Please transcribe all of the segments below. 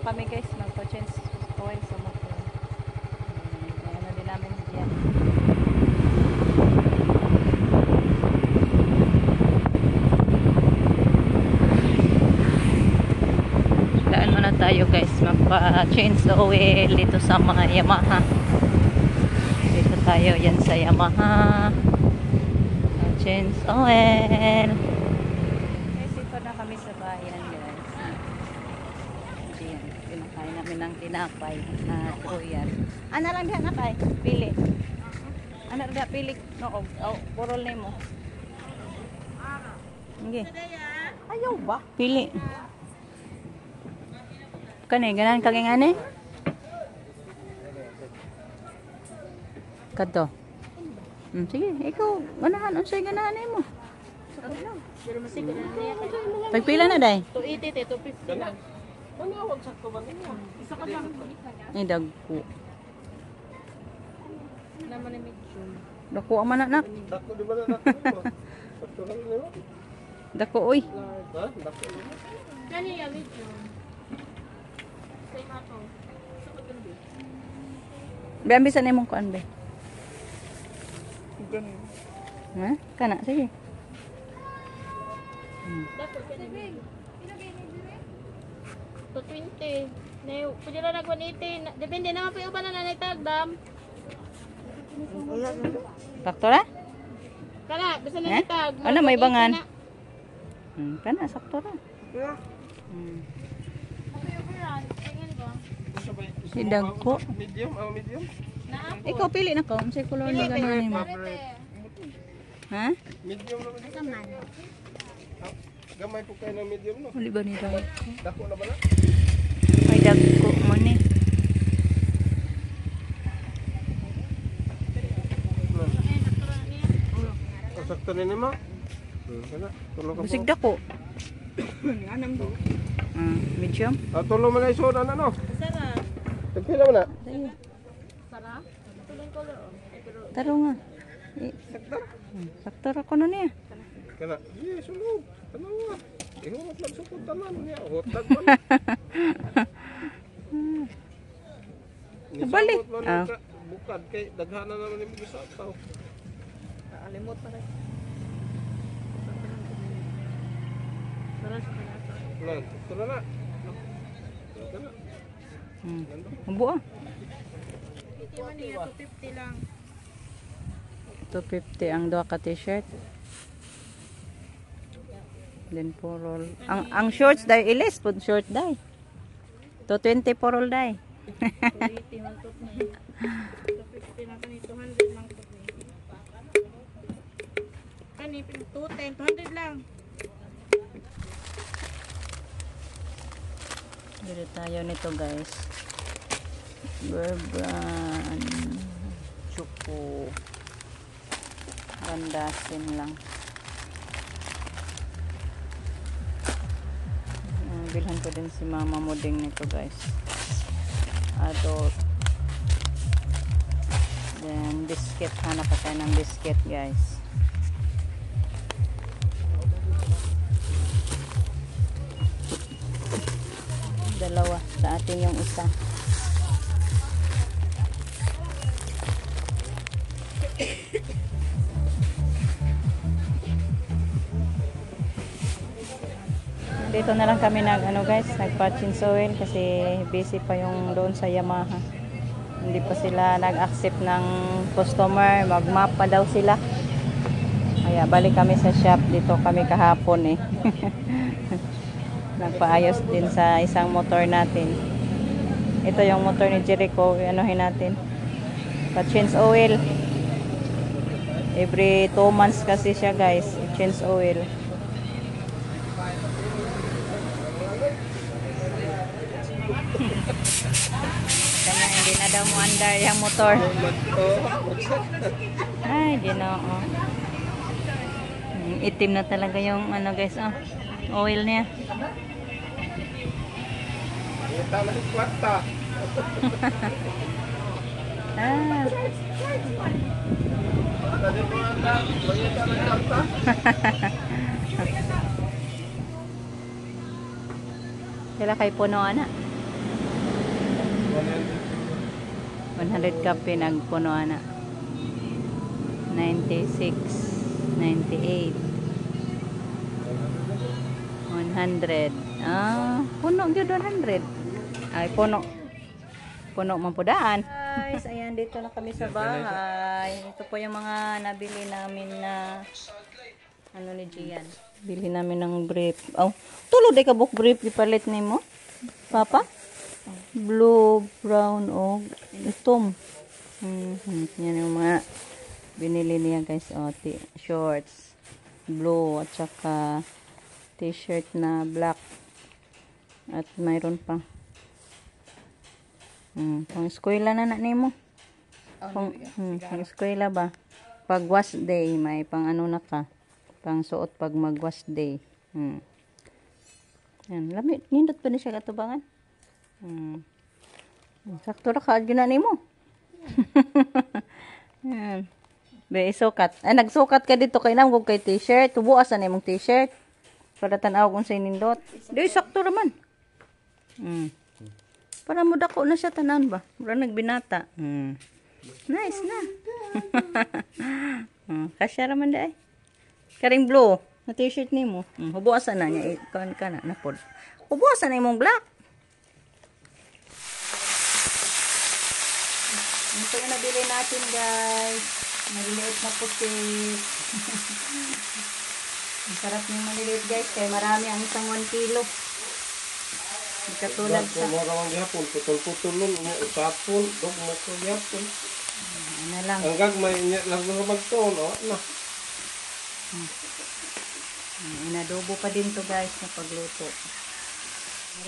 kami guys, magpa-change oil sa motor. Ano din namin yan. Daan muna tayo guys, magpa-change oil dito sa mga Yamaha. Dito tayo yan sa Yamaha. Change oil. Guys, ito na kami sa bayan guys. Ayan, pinakain namin ng tinapay at royal. Ano lang diyan nakay? Pili. Ano diyan pili? No, purol na mo. Okay. Ayaw ba? Pili. Kani, ganan kaging ane? Kato. Sige, ikaw, ganahan, unsay ganahan mo? Pagpila na day? 280 te, 250 lang. Manawag sa ko ba niya? Isa ka lang. Ay, dagko. Naman ni medium. Dako man anak. Dako di ba na dako? Dako lang nila. Dako oy. Ha? Dako lang. Kani ya medium. Same ato. Sa ko din. Be ambisan na imong kuan be. Ganun. Ha? Kana sige. Dapat kani medium. 220. Nayo, pwede na nag 180. Depende naman po yung uban na nanaytagdam. Sakto na? Kana, bisa na nitag. Ano may bangan? Kana sakto ra. Si dagko. Medium, medium. Ikaw pili na ko, unsay kulor ni ganahan mo? Ha? Medium naman. Gamay po kayo ng medium no. Uli ba ni dagko? Dako na ba na? May dagko man ni. Sakto na nimo. Kana, tulo ka Bisig po. dako. Medium. Tulo man ay soda na no. Sara. Tagpila mo na. Sara. Tuloy color on. Pero Taro nga. Sakto. Sakto ra ko na niya. Kana, yes, sulog. Ano nga? Ihurot lang sa tanan niya. Hotag pa na. Balik. Nisabot man ka bukad kay daghana naman ni bisa taw. alimot pa rin. Sara sa kanasa. Lan, tara na. Kana. Mabu ah. Iti man niya 250 lang. 250 ang duha ka t-shirt. Then purol. Ang shorts dai ilis pud short dai. 220 purol dai. 280 man to. 250 na kani 200 lang to. Kani 210 200 lang. Dito tayo nito guys. Bourbon. Choco. Gandasin lang. Bilhan ko din si mama moding nito guys. Adult. Then biscuit. Hanap pa tayo ng biscuit guys. Dalawa sa atin yung isa. Dito na lang kami nagpa-change oil kasi busy pa yung doon sa Yamaha. Hindi pa sila nag-accept ng customer, mag-map pa daw sila. Kaya balik kami sa shop, dito kami kahapon eh. Nagpaayos din sa isang motor natin. Ito yung motor ni Jericho, anuhin natin. Pa-change oil. Every 2 months kasi siya guys, change oil. Kanya hindi na daw mo andar yung motor. Ay, ginoo. Itim na talaga yung ano guys, oil niya. Tama ni kwarta. Tadi mo anda, bayad ang kwarta. Sila kay puno ana. 100 kape nagpuno ana. 96, 98, 100. Puno gyud 100. Ay puno. Puno man po daan. Guys, ayan dito na kami sa bahay. Ito po yung mga nabili namin na ano ni Gian. Bili namin ng brief. Oh, tulo day ka book brief gipalit nimo. Papa? Blue, brown, o itom. Yan yung mga binili niya guys. O, shorts. Blue at saka t-shirt na black. At mayroon pa. Pang eskwela na nimo. Pang eskwela ba? Pag wash day, may pang ano na ka. Pang suot pag mag wash day. Yan, lamit. Nindot pa ni siya katubangan. Sakto ra ka gina nimo. Yan. Be sukat. Ay nagsukat ka dito kay nang kay t-shirt. Tubuas na imong t-shirt. Para tan-aw kung say nindot. Di sakto ra man. Para mo dako na siya tanan ba? Mura nagbinata. Nice na. Kasya ra man dai. Karing blue na t-shirt nimo. Hubuasan na niya kan kana na pod. Hubuasan na imong black. Ito yung nabili natin guys. Maliliit na pusit. Ang sarap ng maliliit guys. Kaya marami ang isang 1 kilo. Katulad sa... Maramang gihapon. Putol-putulon. Usapon. Dog mo ko gihapon. Ano lang. Hanggang may inya lang na magtuon. O na. Inadobo pa din to guys na pagluto.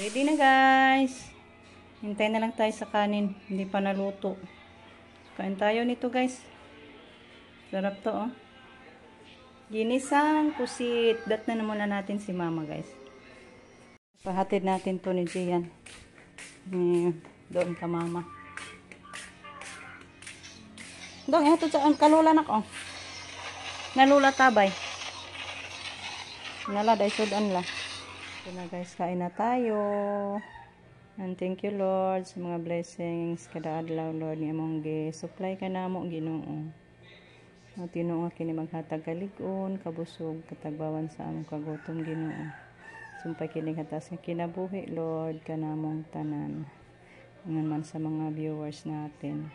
Ready na guys. Hintay na lang tayo sa kanin. Hindi pa naluto. Kain tayo nito guys. Sarap to oh. Ginisang pusit. Dat na muna natin si mama guys. Pahatid natin to ni Gian. Doon ka mama. Doon ihatid sa kalula na ko. Nalula tabay. Nala day sudan la. So na guys, kain na tayo. And thank you Lord sa mga blessings kada adlaw Lord ni among gi-supply ka namo Ginoo. At Ginoo nga kini maghatag kalig-on, kabusog, katagbawan sa among kagutom Ginoo. Sumpay kini katas nga kinabuhi Lord kanamong tanan. Ngan man sa mga viewers natin.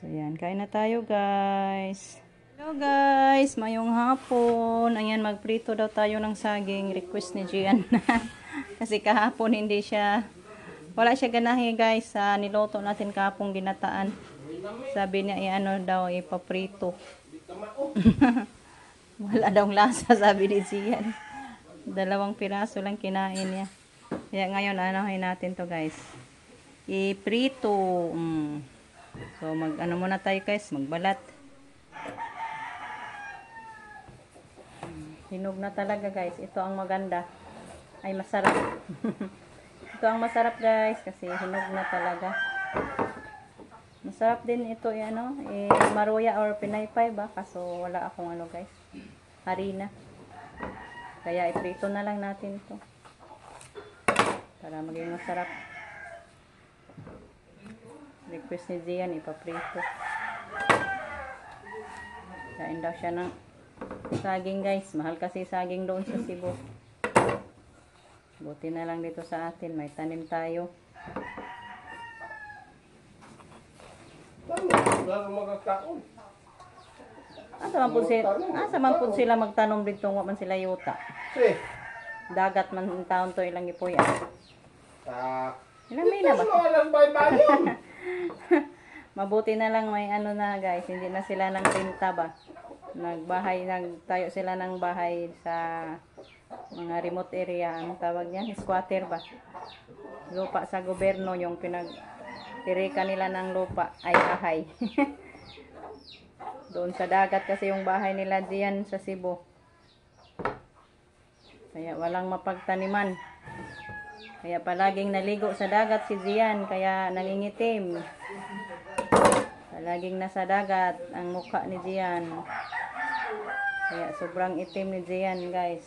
So yan, kain na tayo guys. Hello guys, mayong hapon. Ayan, magprito daw tayo ng saging. Request ni Gian. Kasi kahapon hindi siya, wala siya ganahe guys sa niloto natin kahapong ginataan. Sabi niya, ano daw, ipaprito. Wala daw lasa, sabi ni Gian. 2 piraso lang kinain niya. Kaya ngayon, anahin natin to guys. Iprito. So, ano muna tayo guys, magbalat. Hinog na talaga guys. Ito ang maganda. Ay masarap. Ito ang masarap guys kasi hinog na talaga. Masarap din ito maruya or pinaypay ba? Kaso wala akong ano guys. Harina. Kaya iprito na lang natin to. Para maging masarap. Request ni Gian ipaprito. Kain daw siya ng saging guys. Mahal kasi saging doon sa Cebu. Buti na lang dito sa atin. May tanim tayo. Asa man po sila magtanom dito. Nga man sila yuta. Dagat man taon to ilang ipuya. Ilang may na ba? Mabuti na lang may ano na guys. Hindi na sila nang pinta ba. Nagtayo sila ng bahay sa mga remote area. Anong tawag niya? Squatter ba? Lupa sa gobyerno yung pinagtirika nila ng lupa ay bahay. Doon sa dagat kasi yung bahay nila diyan sa Cebu. Kaya walang mapagtaniman. Kaya palaging naligo sa dagat si Gian. Kaya nangingitim. Palaging nasa dagat ang mukha ni Gian. Kaya sobrang itim ni Gian guys.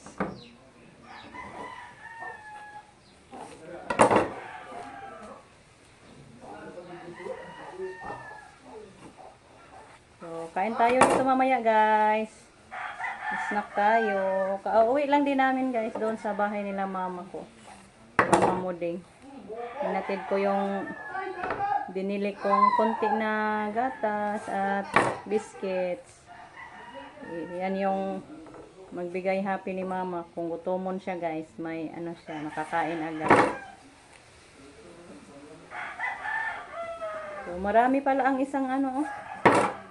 Kain tayo dito mamaya, guys. Snack tayo. Kauwi lang din namin, guys, doon sa bahay nila mama ko. Mama Muding. Hinatid ko yung binili kong konti na gatas at biscuits. Yan yung magbigay happy ni mama. Kung gutomon siya, guys, may ano siya, nakakain agad. So, marami pala ang isang ano, oh.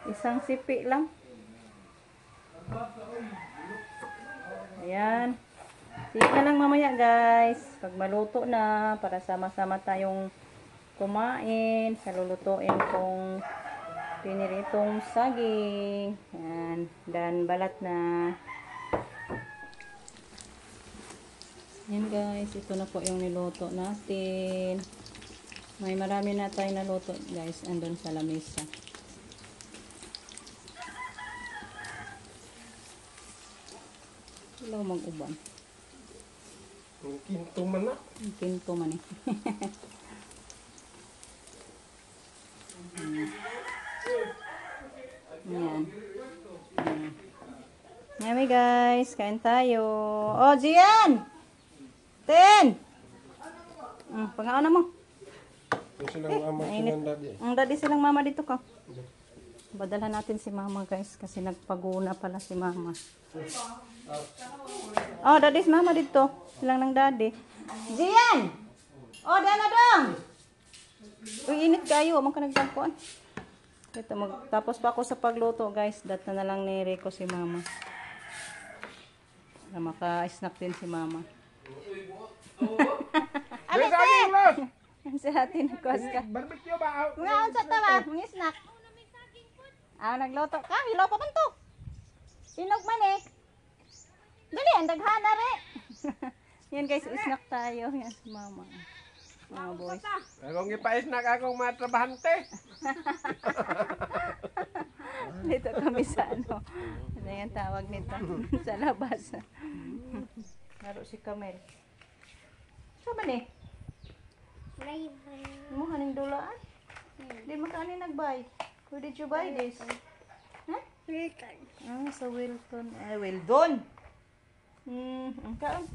Isang sipi lang. Ayan. Sige na lang mamaya, guys. Pag maluto na, para sama-sama tayong kumain. Kalulutuin kong piniritong saging. Ayan. Dan balat na. Ayan, guys. Ito na po yung niluto natin. May marami na tayo naluto, guys. Andun sa lamesa. Ilaw mag-uban. Ang kinto man na. Ang kinto man eh. Ayan. Ayan. Yummy, guys. Kain tayo. Oh, Gian! Ten! Pangaon na mo. Yung silang ama silang daddy. Ang daddy silang mama dito ka. Badala natin si mama, guys. Kasi nagpaguna pala si mama. Oh, daddy's mama dito. Silang ng daddy. Gian! Oh, dana dong! Uy, init kayo. Amang ka nagdagpuan. Ito, tapos pa ako sa pagluto, guys. Data na lang ni Rico si mama. Para maka-snack din si mama. May saging lang! Si hati na kuwas ka. Barbecue ba? Mga unsa tawa, mga snack. Nagluto ka, hilo pa man to. Sinog man eh. Dali, ang daghana re. Yan, guys, snack tayo. Yan si mama. Mga boys. Akong ipa-snack akong mga trabahante. Dito kami sa ano. Ano yung tawag nito? Sa labas. Laro si Kamel. Saan man eh? Mo haning dulaan? Di makaani nag-buy. Where did you buy this? Huh? Wilton. Ah, sa Wilton. Wilton! Ang kaon.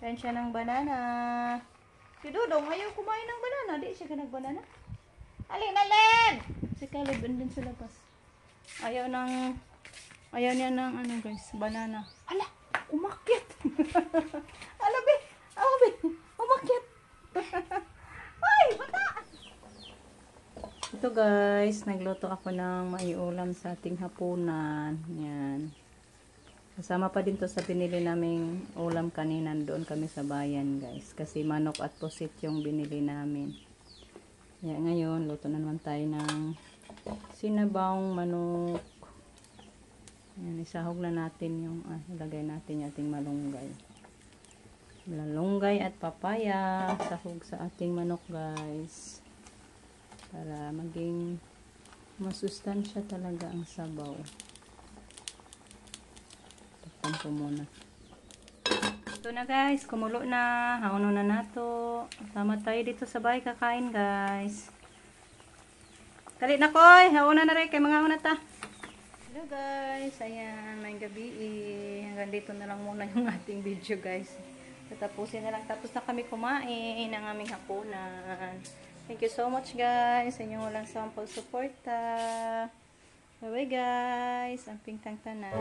Kain siya ng banana. Si Dodong, ayaw kumain ng banana. Di siya ka nag-banana. Alin, alin! Si Caleb, andun sa labas. Ayaw niya ng ano, guys, banana. Hala, umakyat! Hala, be! Ako, be! Umakyat! Ay, bata! Ito, guys, nagluto ako ng maiulam sa ating hapunan. Yan. Kasama pa din to sa binili naming ulam kanina. Doon kami sa bayan, guys. Kasi manok at pusit yung binili namin. Yan, ngayon, luto na naman tayo ng sinabawang manok. Yan, isahog na natin yung, ilagay natin yung ating malunggay. Malunggay at papaya. Sahog sa ating manok, guys. Para maging masustansya talaga ang sabaw. Takpan ko muna. Ito na, guys. Kumulo na. Hauno na nato. Tama tayo dito sa bahay kakain, guys. Kalit na, koy. Hauna na rin. Kay mga una ta. Hello, guys. Ayan. May gabi. Hanggang dito na lang muna yung ating video, guys. Tatapusin na lang. Tapos na kami kumain ng aming hapunan. Thank you so much, guys, sa inyong walang sawang pagsuporta. Bye-bye, guys. Ang pingtang tanan.